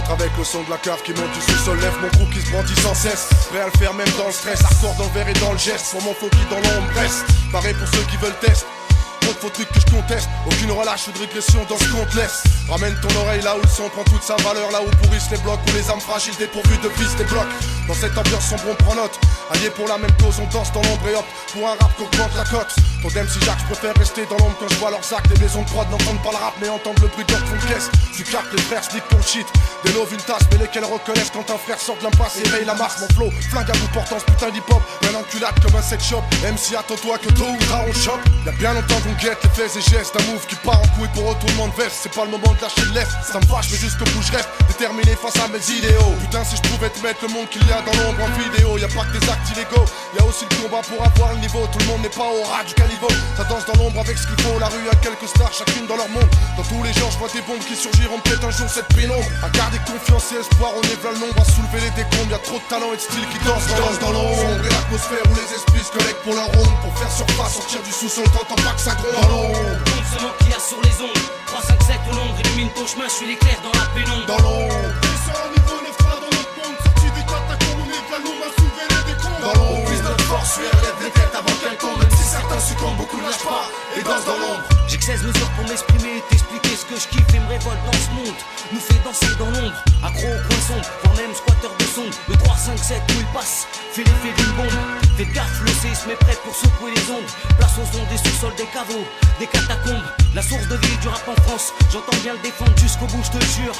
J'entre avec le son de la cave qui monte du sous-sol. Lève mon cou qui se brandit sans cesse. Prêt à le faire même dans le stress. Hardcore dans le verre et dans le geste. Pour mon flow qui dans l'ombre reste. Pareil pour ceux qui veulent test. Trop de faux trucs que je conteste. Aucune relâche ou de régression dans ce qu'on te laisse. Ramène ton oreille là où le son prend toute sa valeur. Là où pourrissent les blocs. Où les âmes fragiles dépourvues de vis des blocs. Dans cette ambiance sombre on prend note. Alliés pour la même cause on danse dans l'ombre et opte pour un rap qu'augmente la cote. Ton si Jacques, je préfère rester dans l'ombre quand je vois leurs actes. Les maisons de prod n'entendent pas le rap mais entendent le bruit de leur fond de caisse. Tu captes les frères, slip ton shit. Des loves une tasse mais lesquels reconnaissent quand un frère sort de l'impasse et éveille la masse. Mon flow, flingue à bout portant ce putain d'hip hop. Un enculade comme un sex shop. MC attends-toi que tôt ou tard on chope. Y'a bien longtemps qu'on guette les faits et gestes. Un move qui part en couille pour retournement de veste. C'est pas le moment de lâcher le lest. Ça me fâche mais jusqu'au bout je reste déterminé face à mes idéaux. Putain si je pouvais te mettre le monde qu'il y a dans l'ombre en vidéo. Y'a pas que des actes illégaux. Y'a aussi le combat pour avoir le niveau. Tout le monde n'est pas au ras du calibre. Ça danse dans l'ombre avec ce qu'il faut. La rue a quelques stars, chacune dans leur monde. Dans tous les genres, je vois des bombes qui surgiront peut-être un jour cette pénombre. À garder confiance et espoir, on est plein le nombre. À soulever les décombres, y'a trop de talent et de style qui dansent dans l'ombre. Sombre et l'atmosphère où les esprits se connectent pour leur ronde. Pour faire surface, sortir du sous-sol, t'entends pas que ça gronde dans l'ombre. Compte seulement qu'il y a sur les ondes. 3, 5, 7 au nombre, illumine ton chemin, je suis l'éclair dans la pénombre. Dans l'ombre. Descends au niveau 9 pas dans notre monde. Sorti des catacombes, on est plein le nombre à soulever les décombres. Dans l'ombre. On puise notre force, je relève les têtes avant qu'elle tombe. Même si certains succombent, beaucoup ne lâchent pas et dansent dans l'ombre. J'ai que 16 mesures pour m'exprimer et t'expliquer ce que je kiffe et me révolte dans ce monde. Nous fait danser dans l'ombre, accro au coin sombre, voire même squatteur de sonde. Le 3, 5, 7 où il passe, fait l'effet d'une bombe. Faites gaffe, le séisme est prêt pour secouer les ondes. Place aux ondes des sous-sols, des caveaux, des catacombes. La source de vie du rap en France, j'entends bien le défendre jusqu'au bout, je te jure.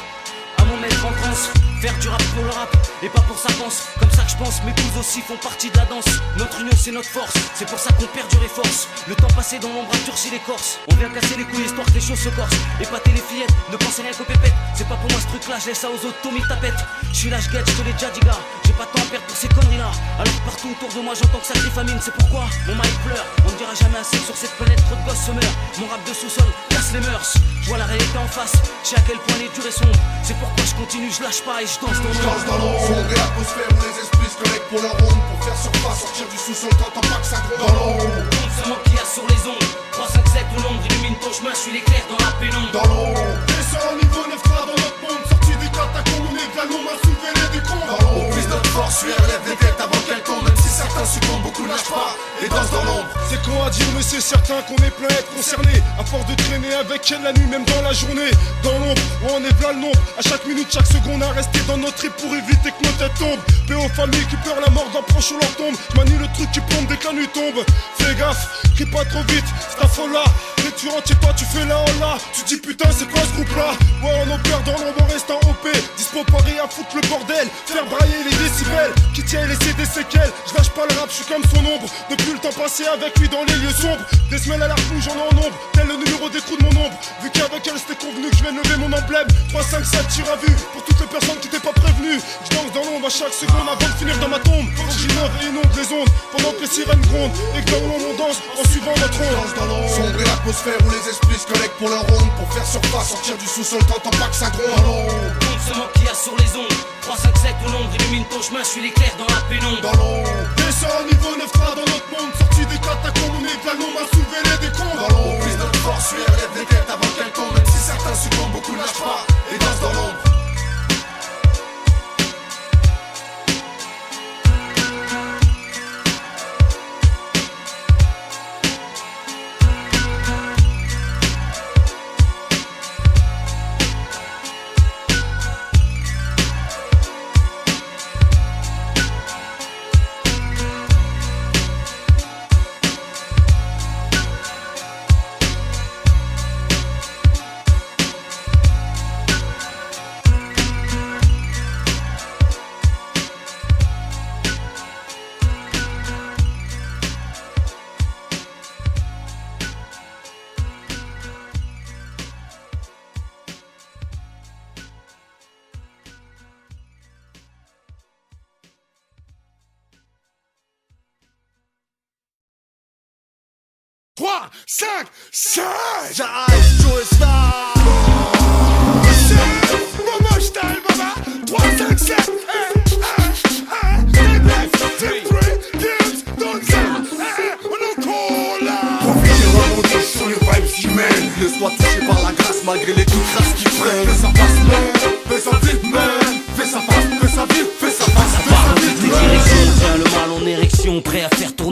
À mon maître en transe, faire du rap pour le rap et pas pour sa danse. Comme ça que je pense, mes coups aussi font partie de la danse. Notre union c'est notre force, c'est pour ça qu'on perdure les forces. Le temps passé dans l'ombre a durci l'écorce. On vient casser les couilles histoire que les choses se corsent. Épater les fillettes, ne pensez rien qu'aux pépettes. C'est pas pour moi ce truc là, je laisse ça aux autres, Tommy tapette. Je suis là, je guette, je te l'ai déjà dit gars. J'ai pas de temps à perdre pour ces conneries là. Alors partout autour de moi j'entends que ça défamine. C'est pourquoi mon mic pleure. On ne dira jamais assez sur cette planète, trop de gosses se meurent. Mon rap de sous-sol casse les mœurs. Je vois la réalité en face, je sais à quel point les durs et sombres. C'est pourquoi je continue, je lâche pas et je danse dans l'ombre. Sombre et l'atmosphère où les esprits se connectent pour leur ronde. Pour faire surface, sortir du sous-sol, t'entends pas que ça gronde dans l'ombre. Compte seulement qu'il y a sur les ondes. 3, 5, 7 au nombre, illumine ton chemin, je suis l'éclair dans la pénombre. Dans l'ombre. Descends au niveau 9 pas dans notre monde. Sorti des catacombes, on est plein le nombre à soulever les décombres. Dans l'ombre. On puise notre force, je relève les têtes avant qu'elle tombe. Même si certains succombent, beaucoup ne lâchent pas et dansent dans l'ombre. C'est con à dire mais c'est certain qu'on est plein à être concernés. À force de traîner avec elle la nuit, même dans la journée. Dans l'ombre, on est plein le nombre. À chaque minute, chaque seconde à rester dans notre trip pour éviter que nos têtes tombent. Paix aux familles qui pleurent la mort d'un proche ou leur tombe. J'manie le truc qui plombe dès que la nuit tombe. Fais gaffe, crie pas trop vite, c'est ta folle là. Dès que tu rentres chez toi, tu fais la hola. Tu dis putain c'est quoi ce groupe là. Ouais on opère dans l'ombre, on reste en OP. Dispo Paris à foutre le bordel. Faire brailler les décibels, qui tient à laisser des séquelles. Je lâche pas le rap, je suis comme son ombre. Depuis le temps passé avec lui dans les lieux sombres. Des semaines à la rouge, j'en ai en ombre. Tel le numéro des trous de mon ombre. Vu qu'avec elle c'était convenu que je vienne lever mon emblème. 3, 5, 7 tir à vue. Pour toutes les personnes qui t'étaient pas prévenues. Je danse dans l'ombre à chaque seconde avant de finir dans ma tombe. J'innove et inonde les ondes pendant que les sirènes grondent. Et que dans l'ombre on danse en suivant notre onde. Sombre et l'atmosphère où les esprits se connectent pour leur ronde. Pour faire surface, sortir du sous-sol, t'entends pas que ça gronde dans l'ombre. Compte seulement qu'il y a sur les ondes. 3, 5, 7 au nombre, illumine ton chemin, je suis l'éclair dans la pénombre. Dans l'ombre. Descends au niveau 9 pas dans notre monde. Sorti des catacombes, on est plein le nombre à soulever les décombres. Dans l'ombre. On puise notre force, je relève les têtes avant qu'elle tombe. Même si certains succombent, beaucoup ne lâchent pas et dansent dans l'ombre. Trois, 5, 6. J'arrive, Joe Star. Momo style, baba. 3, 5, 7. Sur les vibes humaines, laisse-toi toucher par la grâce malgré les coups crasses qui prennent. Que ça passe même, fais sentir même.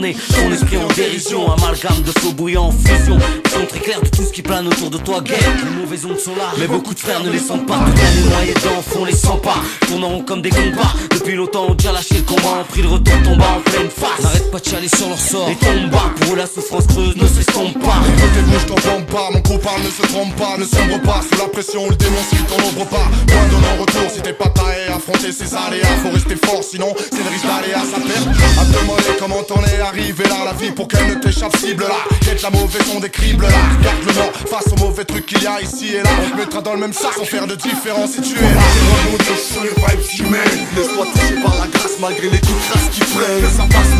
tourner ton esprit en dérision. Amalgame de flots bouillants en fusion. Vision très claire de tout ce qui plane autour de toi, guerre. Les mauvaises ondes sont là, mais beaucoup de frères ne les sentent pas. Toute l'année noyés dedans, font les 100 pas. Tournant comme des combats. Depuis longtemps ont déjà lâché le combat, ont pris le retour tombant en pleine face. N'arrête pas de chialer sur leur sort et tombe bas. Pour eux la souffrance creuse ne s'estompe pas. Côté bouge t'en trompe pas, mon gros parle ne se trompe pas, ne sombre pas. Sous la pression le démon s'il t'en ouvre pas. Point de non-retour si t'es pas taillé, affronter ces aléas. Faut rester fort sinon c'est le risque d'aller à sa perte. À te demander comment t'en es arrivé là. La vie pour qu'elle ne t'échappe cible là. Quête la mauvaise on décrible là. Garde le mort face aux mauvais trucs qu'il y a ici et là. On te mettra dans le même sac sans faire de différence si tu es là. Remonte sur les vibes qui mènent. Laisse-toi toucher par la grâce malgré les coups de grâce qui freinent. Fais sa face,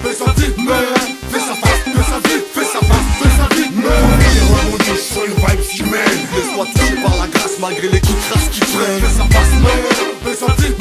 fais sa vite, fais sa face, fais sa vite, fais sa face, fais sa vite, remonte sur les vibes qui mènent. Laisse-toi toucher par la grâce malgré les coups de grâce qui freinent. Fais sa face, fais sa vite,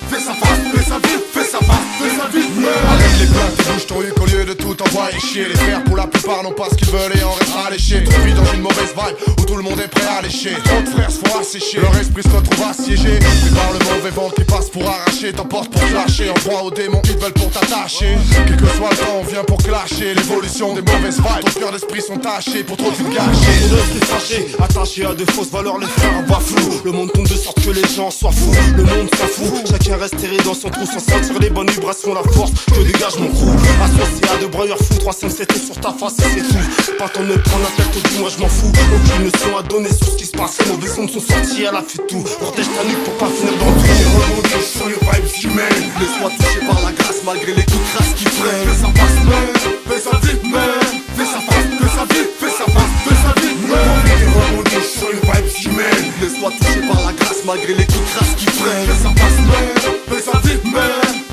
fais sa face, fais sa vite, fais sa face, fais sa vite, arrête les plaintes, bouge ton huc au lieu de tout envoyer chier. Les frères pour la plupart n'ont pas ce qu'ils veulent et en restent alléchés. Trop vite dans une mauvaise vibe où tout le monde est prêt à lécher. Trop de frères se font assécher, leur esprit se retrouve assiégé. Prépare le mauvais vent qui passe pour arracher, t'emporte pour clasher. Envoie aux démons qui veulent pour t'attacher. Quel que soit le temps on vient pour clasher. L'évolution des mauvaises vibes, ton cœur d'esprit sont tachés pour trop tout gâcher. Ton esprit fâché, attaché à de fausses valeurs, les frères à voix floue. Le monde tourne de sorte que les gens soient fous. Le monde s'en fout, chacun reste terré dans son trou sans sentir les bonnes vibrations, la force que dégage mon crew. Associé à de broyeurs fous, 357 sur ta face et c'est tout. Pas ton ne prendre la tête, dis-moi je m'en fous. Aucune leçon à donner sur ce qui se passe. Les mauvais sons sont sortis, elle a fait tout. Protège ta nuque pour pas finir dans le trou. Remonte sur les vibes qui mènent. Laisse-toi toucher par la grâce malgré les coups de grâce qui freinent. Fais sa face, fais sa vite, fais sa face, fais sa vite, fais sa face, fais sa vite, remonte sur les vibes qui mènent. Laisse-toi toucher par la grâce malgré les coups de grâce qui freinent. Fais sa face, fais sa vite,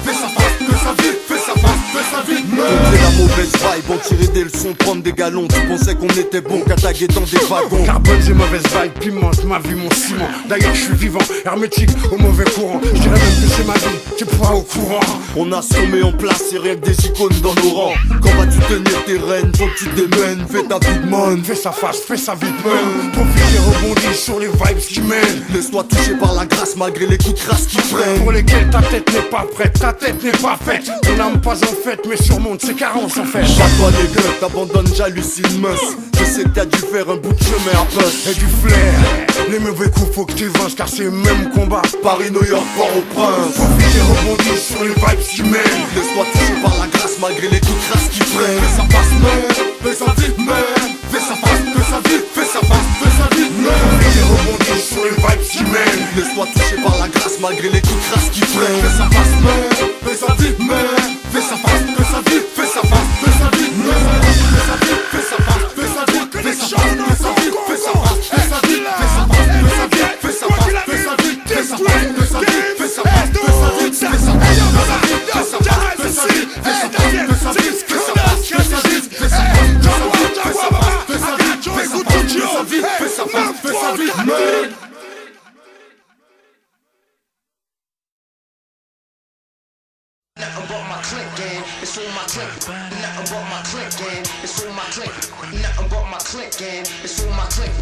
fais sa face, fais sa vite, fais sa face, fais sa vite, contrer la mauvaise vibe, en tirer des leçons, prendre des galons. Tu pensais qu'on était bon qu'à taguer dans des wagons. Carbone, j'ai mauvaise vibe, piment, ma vie, mon ciment. D'ailleurs, je suis vivant, hermétique au mauvais courant. Je dirais même que c'est ma vie, tu es pas au courant. On a sommé en place, c'est rien que des icônes dans nos rangs. Quand vas-tu tenir tes rênes, faut que tu démènes. Fais ta vie de man, fais sa face, fais sa vie de man. Profite et rebondis sur les vibes qui mènent. Laisse-toi toucher par la grâce malgré les coups de grâce qui freinent. Pour lesquels ta tête n'est pas prête, ta tête n'est pas faite. Ton âme pas en fête, mais surmonte ses carences en fait. Pas toi les gueux, t'abandonnes, j'hallucine mince. Je sais que t'as dû faire un bout de chemin à Puss. Et du flair, les mauvais coups faut que tu vences, car c'est le même combat. Paris, New York, Port-au-Prince. Profite et rebondis sur les vibes qui mènent. Laisse-toi toucher par la grâce malgré les coups de grâce qui freinent. Fais sa face, fais sa vite, fais sa face, fais sa vite, fais sa face, fais sa vite, profite et rebondis sur les vibes qui mènent. Laisse-toi toucher par la grâce malgré les coups de grâce qui freinent. Fais sa face, fais sa vite, fais sa face, fais sa vite, fais sa face, fais sa vite, fais sa vite, fais sa face, fais sa vite, fais sa face, fais sa vite, fais sa face, fais sa vite, fais sa face, fais sa vite, fais sa face, fais sa vite, fais sa face, fais sa vite, fais sa face, fais sa vite, fais sa face, fais sa vite, fais sa face, fais sa vite, fais sa face, fais sa vite, fais sa face, fais sa vite, fais sa face, fais sa vite, fais sa face, fais sa vite. Nothing but my click game, it's all my click. Nothing but my click game, it's all my click. Nothing but my click game, it's all my click.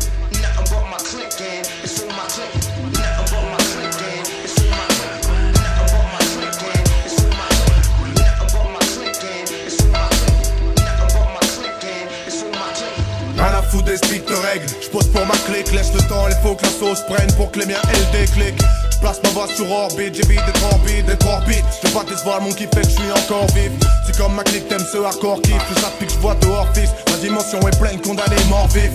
Nothing but my click game, it's all my click. Nothing but my click game, it's all my click. Nothing but my click game, it's all my click. Nothing but my click game, it's all my click. Nothing but my click game, it's all my click. Rien à foutre des strictes règles, j'pose pour ma clique, laisse le temps, il faut que la sauce prenne pour que les miens elles décliquent. Place ma voix sur orbite, j'évite d'être orbite, d'être orbite. Je pas tes voir mon kiff fait que je suis encore vif. C'est comme ma clique, t'aimes ce hardcore kiff. Tout ça depuis que je vois dehors fils. Ma dimension est pleine, condamné, mort vif.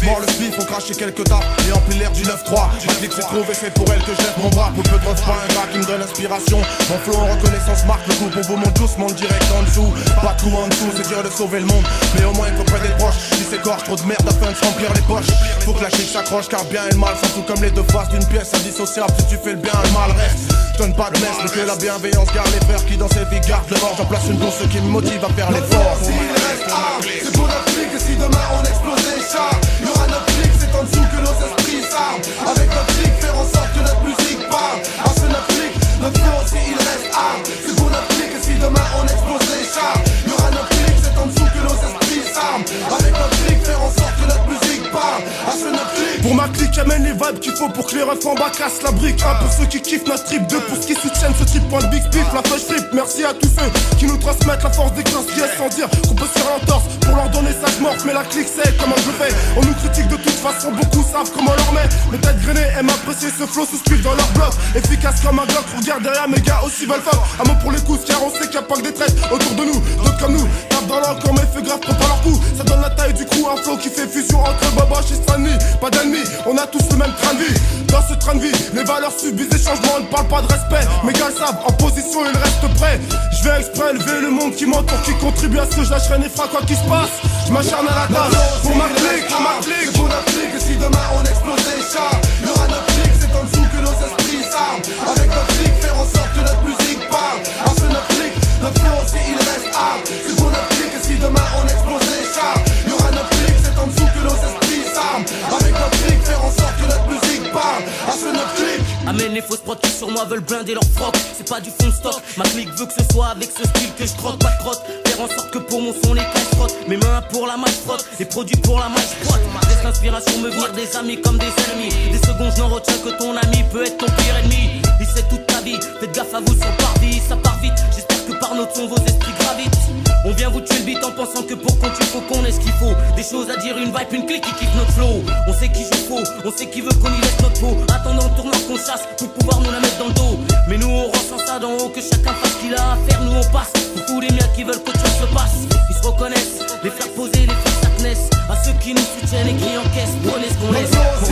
Mort le slip, faut cracher quelques tapes et emplir l'air du 9-3. Ma clique c'est trouvé, c'est pour elle que je lève mon bras. Pour peu de refrain, un gars qui me donne l'inspiration. Mon flow en reconnaissance marque le coup. Pour vous monte doucement direct en dessous. Pas tout en dessous, c'est dur de sauver le monde. Mais au moins il faut pas d'être proche. Si c'est gorge, trop de merde afin de se remplir les poches. Faut que la clique s'accroche car bien et le mal sont tout comme les deux faces d'une pièce indissociable. Si tu fais le bien, le mal reste. Je donne pas de messe, mais que la bienveillance garde les frères qui dans cette vie gardent le mort. J'en place une douce qui me motive à faire l'effort. S'il reste A, c'est pour notre clique. Et si demain on explose les chars, y'aura notre clique, c'est en dessous que nos esprits s'arment. Avec notre clique, faire en sorte que notre musique parle. Ah c'est notre clique, notre flow aussi il reste A. C'est pour notre clique. Et si demain on explose les chars, y'aura notre clique, c'est en dessous que nos esprits s'arment. Avec notre clique, faire en sorte que notre musique parle. Ah c'est notre clique. Pour ma clique, J'amène les vibes qu'il faut pour que les refs en bas cassent la brique. 1 pour ceux qui kiffent notre trip, 2 pour ceux qui soutiennent ce trip. Point de big spiff, la feuille flip. Merci à tous ceux qui nous transmettent la force des classes yes, sans dire qu'on peut se faire l'entorse pour leur donner ça morte. Mais la clique c'est comment je le fais. On nous critique de toute façon, beaucoup savent comment on leur met. Mes têtes grainées aiment apprécier ce flow sous spiff dans leur bloc. Efficace comme un glock, regarde derrière mes gars aussi veulent fuck. Un mot pour les coups car on sait qu'il y a pas que des traites autour de nous. D'autres comme nous, tapent dans l'encre mais fait grave prend pas leur coup. Ça donne la taille du coup, un flow qui fait fusion entre Boboche et Stanley. Pas d'ennemis, on a tous le même train de vie. Dans ce train de vie, les valeurs subissent des changements, on ne parle pas de respect. Mes gars le savent, en position ils restent prêts. Je vais exprès élever le monde qui m'entoure, qui contribue à ce que je lâcherai les freins quoi qu'il se passe. Je m'acharne à la tâche, pour ma clique, pour ma clique. C'est pour notre clique et si demain on explose les chars, y'aura notre clique, c'est en dessous que nos esprits s'arment. Avec notre clique, faire en sorte que notre musique parle. Parce que notre clique, notre flow aussi il reste hard. C'est pour notre clique et si demain on explose les chars, y'aura notre clique, c'est en dessous que nos esprits s'arment. Avec notre clique, faire en sorte que notre musique parle. Parce que notre clique. Amène les fausses prods qui sur moi veulent blinder leur froc. C'est pas du fond stock, ma clique veut que ce soit avec ce style que je trotte, pas de crotte. Faire en sorte que pour mon son les caisses frottent. Mes mains pour la maille frotte, les produits pour la maille frotte. Laisse l'inspiration me venir des amis comme des ennemis. Des secondes je n'en retiens que ton ami peut être ton pire ennemi. Il sait toute ta vie, faites gaffe à vous sur le parvis, ça part vite. J'espère que par notre son vos esprits gravitent. On vient vous tuer le beat en pensant que pour qu'on tue faut qu'on ait ce qu'il faut. Des choses à dire, une vibe, une clique qui kiffe notre flow. On sait qui joue faux, on sait qui veut qu'on y laisse notre peau. Attendant tournant qu'on chasse pour pouvoir nous la mettre dans le dos. Mais nous on ressent ça d'en haut, que chacun fasse ce qu'il a à faire. Nous on passe pour tous les miens qui veulent qu'autre chose se passe. Ils se reconnaissent, les frères posés, les frères s'acnessent. À ceux qui nous soutiennent et qui encaissent, prenez ce qu'on laisse. Pour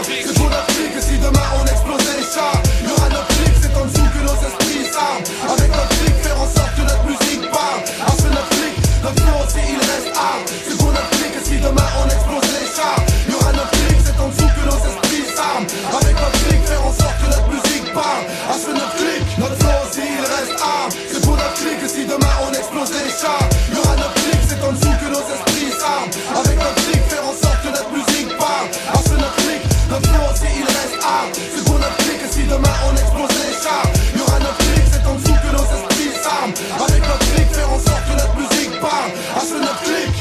c'est pour notre clique et si demain on explose les chars, y'aura notre clique, c'est en dessous que nos esprits s'arment. Avec notre clique, faire en sorte que notre musique parle. Parce que notre clique, notre flow aussi il reste hard. C'est pour notre clique et si demain on explose les chars, y'aura notre clique, c'est en dessous que nos esprits s'arment. Avec notre clique, faire en sorte que notre musique parle. Parce que notre clique, notre flow aussi il reste hard. C'est pour notre clique et si demain on explose les chars, y'aura notre clique, c'est en dessous que nos esprits s'arment. Avec notre clique, faire en sorte que notre musique parle. Parce que notre clique, notre flow aussi il reste hard. C'est pour notre clique et si demain on explose les chars, y'aura notre clique, c'est en dessous que nos esprits s'arment. Avec notre clique, faire en sorte que notre musique parle. Parce que notre clique.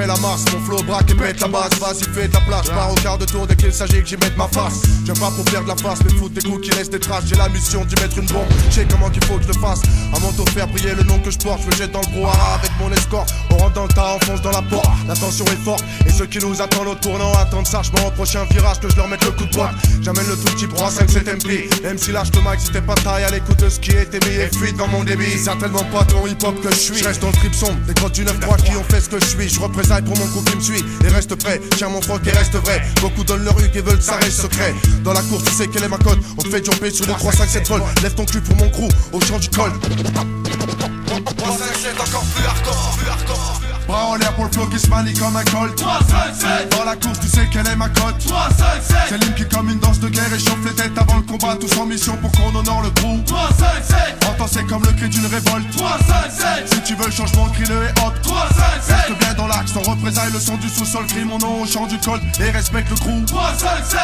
La masse, mon flow braque et pète la base. Vas-y fais de la place, pars au quart de tour dès qu'il s'agit que j'y mette ma face. Je viens pas pour faire de la face, mais foutre des coups qui laissent des traces. J'ai la mission d'y mettre une bombe, je sais comment qu'il faut que je le fasse. À mon tour faire briller le nom que je porte, je le jette dans le brouhaha avec mon escorte. On rentre dans le tas, on fonce dans la porte, la tension est forte. Et ceux qui nous attendent au tournant attendent sagement au prochain virage que je leur mette le coup de poing. J'amène le tout petit 3, 5, 7 MP. Même si lâche le mic, si t'es pas taille à l'écoute de ce qui est aimé et fuite dans mon débit. C'est certainement pas ton hip-hop que je suis. Je reste dans le trip sombre, des crottes du 9-3 qui ont fait ce que je suis. Je représaille pour mon coup qui me suit et reste prêt. Tiens mon froc et reste vrai. Beaucoup donnent leur huc et veulent que ça reste secret. Dans la course tu sais quelle est ma cote. On te fait jumper sur les 3, 5, 7 volts. Lève ton cul pour mon crew au champ du col. 3, 5, 7 encore plus hardcore, plus hardcore. Bras en l'air pour le flow qui se manie comme un col. 3, 5, 7. Dans la course tu sais quelle est ma cote. 3, 5, 7. C'est l'hymne qui comme une danse de guerre échauffe les têtes avant le combat. Tous en mission pour qu'on honore le crew. 3, 5, 7. Entends c'est comme le cri d'une révolte. 3, 5, 7. Si tu veux le changement crie-le et hop. 3, 5, 7. Reste bien dans l'axe, on représaille le son du sous-sol. Crie mon nom au chant du col et respecte le crew. 3, 5, 7.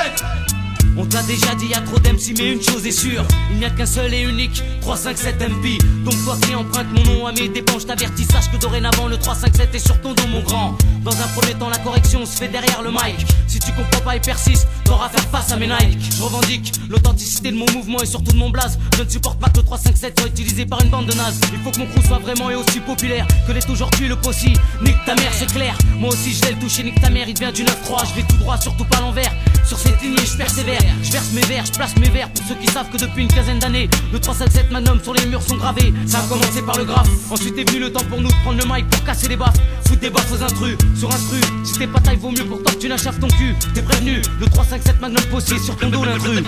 On t'a déjà dit y'a trop d'MC mais une chose est sûre, il n'y a qu'un seul et unique 357 MP. Donc toi qui empruntes mon nom à mes dépens, je t'avertis, sache que dorénavant le 357 est sur ton dos mon grand. Dans un premier temps la correction se fait derrière le mic. Si tu comprends pas et persistes, t'auras à faire face à mes Nike. Je revendique l'authenticité de mon mouvement et surtout de mon blaze. Je ne supporte pas que le 357 soit utilisé par une bande de nazes. Il faut que mon crew soit vraiment et aussi populaire que l'est aujourd'hui le possi. Nique ta mère c'est clair, moi aussi je l'ai le touché, nique ta mère il vient du 9-3. Je vais tout droit, surtout pas l'envers. Sur cette lignée je persévère. Je verse mes vers, je place mes vers pour ceux qui savent que depuis une quinzaine d'années le 357 Magnum sur les murs sont gravés. Ça a commencé par le graphe, ensuite est venu le temps pour nous de prendre le mic pour casser les baffes. Fous des baffes aux intrus, sur instru. Si t'es pas taille, vaut mieux pour toi que tu n'achèves ton cul. T'es prévenu, le 357 Magnum posé sur ton dos l'intrus. Le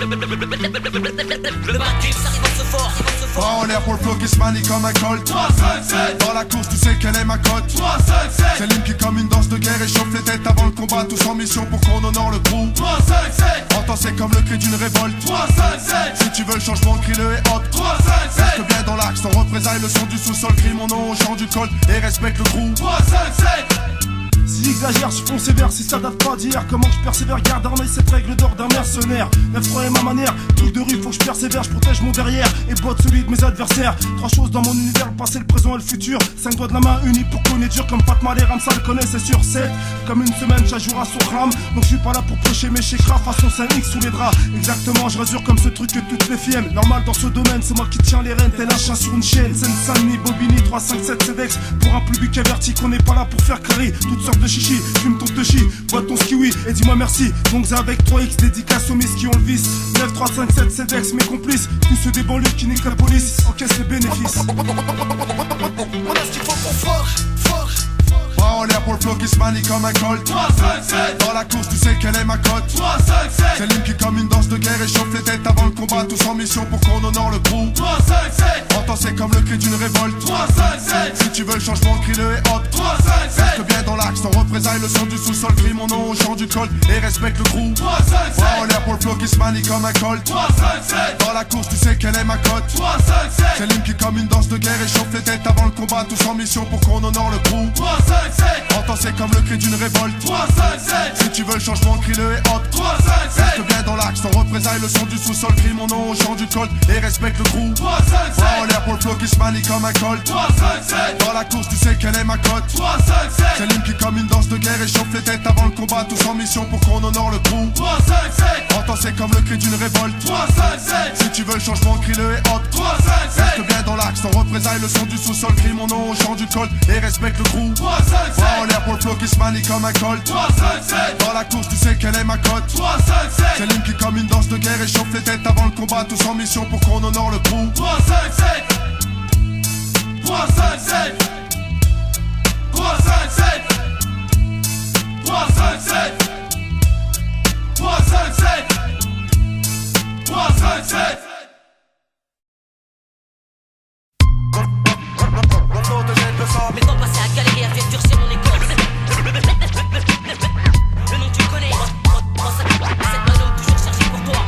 matin, ça arrive ce fort. Bras en l'air pour le flow qui se manie comme un colt. 357. Dans la course, tu sais quelle est ma cote. 357. C'est l'hymne qui comme une danse de guerre échauffe les têtes avant le combat. Tous en mission pour qu'on honore le crew. 357. Entends, c'est comme le cri d'une révolte. 357. Si tu veux le changement, crie-le et hop. 357. Reste bien dans l'axe, sans représailles, le son du sous-sol. Crie mon nom au chant du col et respecte le crew. 357. Si j'exagère, je fonce sévère, si ça date pas d'hier. Comment je persévère, garde armée cette règle d'or d'un mercenaire. 9-3 est ma manière, truc de rue, faut que je persévère. Je protège mon derrière et botte celui de mes adversaires. 3 choses dans mon univers, le passé, le présent et le futur. 5 doigts de la main unis pour qu'on est dur comme Pat Malé, Ramsa le connaît, c'est sûr. 7 comme une semaine, chaque jour à son rame. Donc je suis pas là pour prêcher mes chécras, façon 5X sous les draps. Exactement, je résurre comme ce truc que toutes les filles aiment. Normal dans ce domaine, c'est moi qui tiens les rênes, tel un chat sur une chaîne. Seine-Saint-Denis, Bobigny, 357 Cedex. Pour un public averti qu'on n'est pas là pour faire carré. Toutes sortes de chichis, fume ton touchy, bois ton skiwi et dis-moi merci. Donc avec 3X, dédicace aux miss qui ont le vice. 9, 3, 5, 7, Cedex, mes complices. Tous ceux des banlieues qui niquent la police, encaissent les bénéfices. On a ce qu'il faut pour fort. Bras en l'air pour le flow qui se manie comme un colt. 357. Dans la course, tu sais quelle est ma cote. 357. C'est l'hymne qui comme une danse de guerre échauffe les têtes avant le combat. Tous en mission pour qu'on honore le crew. 357. Entends, c'est comme le cri d'une révolte. 357. Si tu veux le changement, crie-le et hop. 357. Reste bien dans l'axe, sans représailles, le son du sous-sol. Crie mon nom au chant du col et respecte le crew. 357. Bras en l'air pour le flow qui se manie comme un colt. 357. Dans la course, tu sais quelle est ma cote. 357. C'est l'hymne qui comme une danse de guerre échauffe les têtes avant le combat. Tous en mission pour qu'on honore le crew. 357. Entends, c'est comme le cri d'une révolte. 357. Si tu veux le changement, crie-le et hop. 357. Reste bien dans l'axe, sans représailles, le son du sous-sol. Crie mon nom au chant du col et respecte le crew. 357. Bras en l'air pour le flow qui se manie comme un colt. 357. Dans la course, tu sais quelle est ma cote. 357. C'est l'hymne qui comme une danse de guerre échauffe les têtes avant le combat. Tous en mission pour qu'on honore le crew. 357. Entends, c'est comme le cri d'une révolte. 357. Si tu veux le changement, crie-le et hop. 357. Reste bien dans l'axe, sans représailles, le son du sous-sol. Crie mon nom au chant du col et respecte le crew. 357. Bras en l'air pour le flow qui se manie comme un colt. 357. Dans la course, tu sais quelle est ma cote. 357. C'est l'hymne qui comme une danse de guerre échauffe les têtes avant le combat. Tous en mission pour qu'on honore le crew. 357. 357. 357. 357. 357. 357. Mais t'en passer à galérer à faire durcir mon écorce. Le nom tu le connais. 357 Magnum toujours chargé pour toi.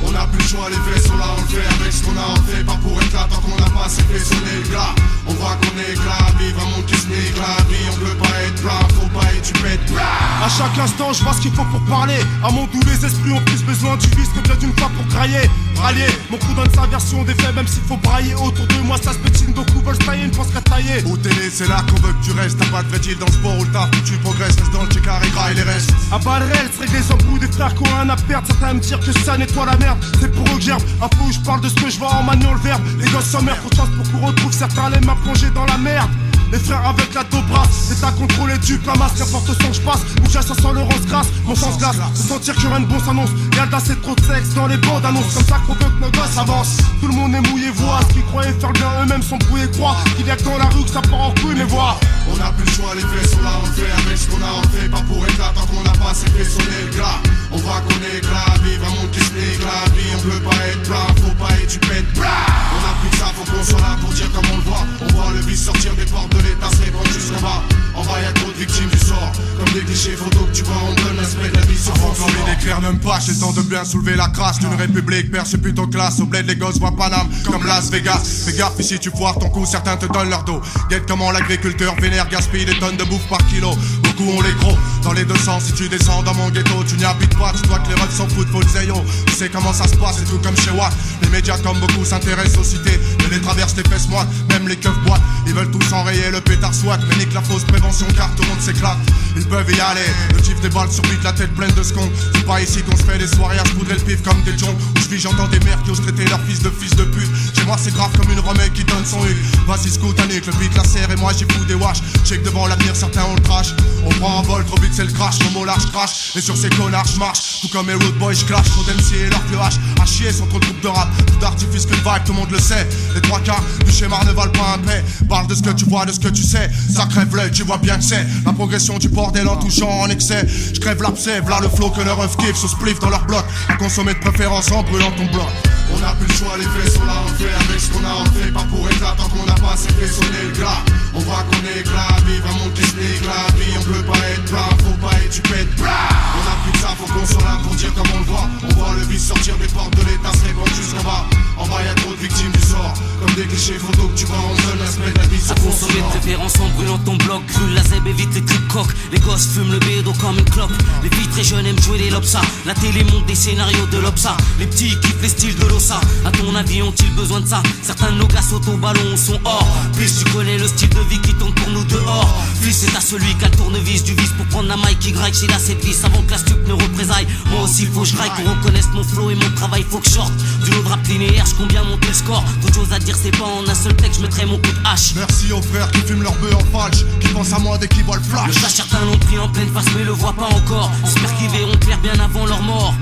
On n'a plus le choix, les vaisseaux là on le fait avec ce qu'on a enlevé. Pas pour être là tant qu'on n'a pas assez fait sonner le glas. On voit qu'on est éclat, vivre un monde qui se nique la vie. On veut pas être plat, faut pas être tu pètes. À chaque instant, je vois ce qu'il faut pour parler. Un monde où les esprits ont plus besoin du vice que bien d'une fois pour grailler. Rallier, mon crew donne sa version des faits, même s'il faut brailler. Autour de moi, ça se pétine, beaucoup veulent se tailler, une pense qu'à tailler. Où t'es né, c'est là qu'on veut que tu restes. T'as pas de vrai-il dans le sport où le taf, où tu progresses. Reste dans le check et graille les restes. À balles réelles, c'est des embrouilles, des frères qui ont rien à perdre. Certains me dire que ça nettoie la merde. C'est pour eux que j'herbe, un peu où je parle de ce que je vois en maniant le verbe. Les gosses sommaires, faut chance pour qu'on retrouve certains l'aiment à plonger dans la merde. Les frères avec la dobra, l'état contrôlé du la masque, qu'importe son je passe, où j'ai ça sent le rose grasse, mon sens glace, de sentir que rien de bon s'annonce, y'a d'assez trop de sexe dans les bandes annonces, comme ça qu'on veut que nos gosses avancent. Tout le monde est mouillé, voix, ce qu'ils croyaient faire le bien eux-mêmes sont brouillés, croient qu'il y a que dans la rue que ça part en couille, mais vois. On n'a plus le choix, les vaisseaux là on le fait avec ce qu'on a enlevé. Pas pour être là tant qu'on n'a pas assez fait sonner le glas. On voit qu'on est éclat, vivre un monde qui se nique la vie. On veut pas être plat, faut pas être tu pètes. On a plus que ça, faut qu'on soit là pour dire comme on le voit. On voit le vice sortir des portes de l'état, se répandre jusqu'en bas. En bas y'a trop de victimes du sort. Comme des clichés photos que tu vois, on donne l'aspect de la vie sur fond sonore. Les clairs n'aiment pas, j'ai le temps de bien soulever la crasse d'une république percée plutôt classe. Au bled les gosses voient Paname comme Las Vegas. Fais gaffe ici tu foires ton coup, certains te donnent leur dos. Guette comment l'agriculteur vénère, gaspille des tonnes de bouffe par kilo. Au coup on les gros, dans les deux sens. Si tu descends dans mon ghetto, tu n'y habites pas. Tu dois que les refs s'en foutent, faut le zeyo. Tu sais comment ça se passe, c'est tout comme chez Watt. Les médias comme beaucoup s'intéressent aux cités. Mais les traversent les fesses moites, même les keufs boîtes. Ils veulent tous enrayer le pétard soit. Mais nique la fausse prévention car tout le monde s'éclate. Ils peuvent y aller, le tif des balles sur vite, la tête pleine de secondes. C'est pas ici qu'on se fait des soirées à se poudrer le pif comme des joncs. Où je vie, j'entends des mères qui osent traiter leur fils de pute. Chez moi c'est grave comme une remède qui donne son huc. Vas-y scout, Annick, le beat la serre et moi j'y fous des wash. Check devant l'avenir, certains on le trash. On prend un vol, trop vite c'est le crash. Mon mot large crash, et sur ces connards j'marche. Tout comme mes road boys j'clash. Trop d'MC et leur vieux H. À chier sont trop de groupes de rap. Tout d'artifice qu'une vibe, tout le monde le sait. Les trois quarts du schéma ne valent pas un paix. Parle de ce que tu vois, de ce que tu sais. Ça crève l'œil, tu vois bien que c'est la progression du bordel en touchant en excès. J'crève l'abcès, v'là le flow que leur œuf kiffe. Sous spliff dans leur bloc, à consommer de préférence en brûlant ton bloc. On n'a plus le choix, les faits sont là, on fait avec ce qu'on a, on fait pas pour éclat tant qu'on n'a pas assez fait sonner le glas. On voit qu'on est éclat, vivre un monde qui se nique la vie, on peut pas être plein, faut pas être tu pètes. On a plus que ça, faut qu'on soit là pour dire comme on le voit. On voit le vice sortir des portes de l'état, se répand jusqu'en bas. En bas y'a trop de victimes du sort, comme des clichés photos que tu vois, on donne l'aspect de la vie. À consommer de préférence en brûlant ton bloc. Brûle la zèbe, évite les trip coques. Les gosses fument le bédo comme une clope. Les filles très jeunes aiment jouer les lopsa. La télé monte des scénarios de l'opsa. Les petits kiffent les styles de l'ossa. À ton avis ont-ils besoin de ça? Certains de nos gars sautent au ballon sont hors. Plus tu connais le style de vie qui tombe pour nous dehors. Fils c'est à celui qui a le tournevis du vice pour prendre la mic qui graille chez la cette vis avant que la stup ne représaille. Moi aussi faut que je graille pour reconnaître mon flow et mon travail faut que je sorte. Du lot de rap linéaire, je combien monter le score. Trop de choses à dire, c'est pas en un seul texte, je mettrai mon coup de hache. Merci aux frères qui fument leur bœuf en falche, qui pensent à moi dès qu'ils voient le flash. Le chat certains l'ont pris en pleine face mais le voient pas encore. J'espère qu'ils verront clair bien avant leur mort.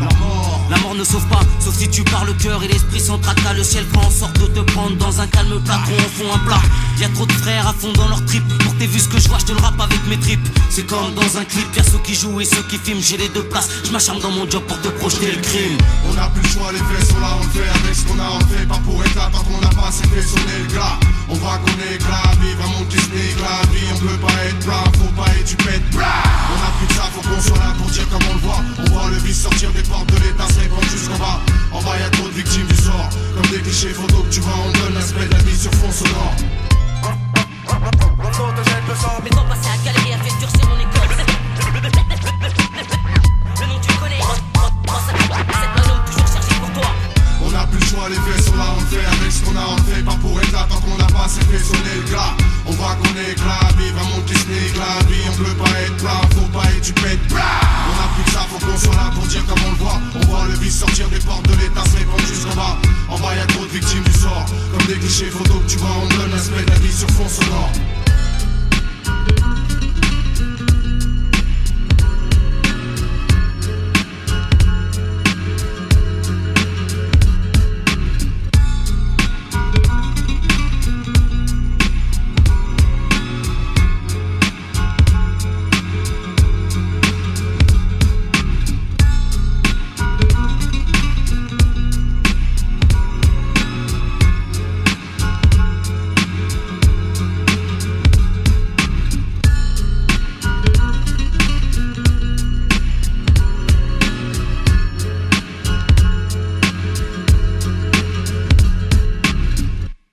La mort ne sauve pas, sauf si tu pars le cœur et l'esprit sans tracas. Le ciel fera en sorte de te prendre dans un calme plâtron au fond un plat. Y'a trop de frères à fond dans leur trip. Pour tes vues ce que je vois, je te le rappe avec mes tripes. C'est comme dans un clip, y'a ceux qui jouent et ceux qui filment. J'ai les deux places, je m'acharne dans mon job pour te projeter le crime. On n'a plus le choix, les faits sont là, on le fait avec ce qu'on a, on le fait pas pour éclat tant qu'on n'a pas assez fait sonner le glas. On voit qu'on est éclat, vivre un monde qui se nique la vie, on peut pas être plein, faut pas être tu pètes. On a plus que ça, faut qu'on soit là pour dire comme on le voit. On voit le vice sortir des portes de l'état, se répand jusqu'en bas. En bas y'a trop de victimes du sort, comme des clichés photos que tu vois, on donne l'aspect de la vie sur fond sonore. Mais tant passé à galérer, à faire durcir mon école. Le nom tu connais, cette manome toujours cherché pour toi. On n'a plus le choix, les faits sont là, on le fait avec ce qu'on a, on le fait pas pour éclat tant qu'on n'a pas assez fait sonner le glas. On voit qu'on est éclat, vivre un monde qui se nique la vie, on peut pas être plein, faut pas être tu pètes. On a plus que ça, faut qu'on soit là pour dire comme on le voit. On voit le vice sortir des portes de l'état, se répand jusqu'en bas. En bas y'a trop de victimes du sort, comme des clichés photos que tu vois, on donne l'aspect de la vie sur fond sonore.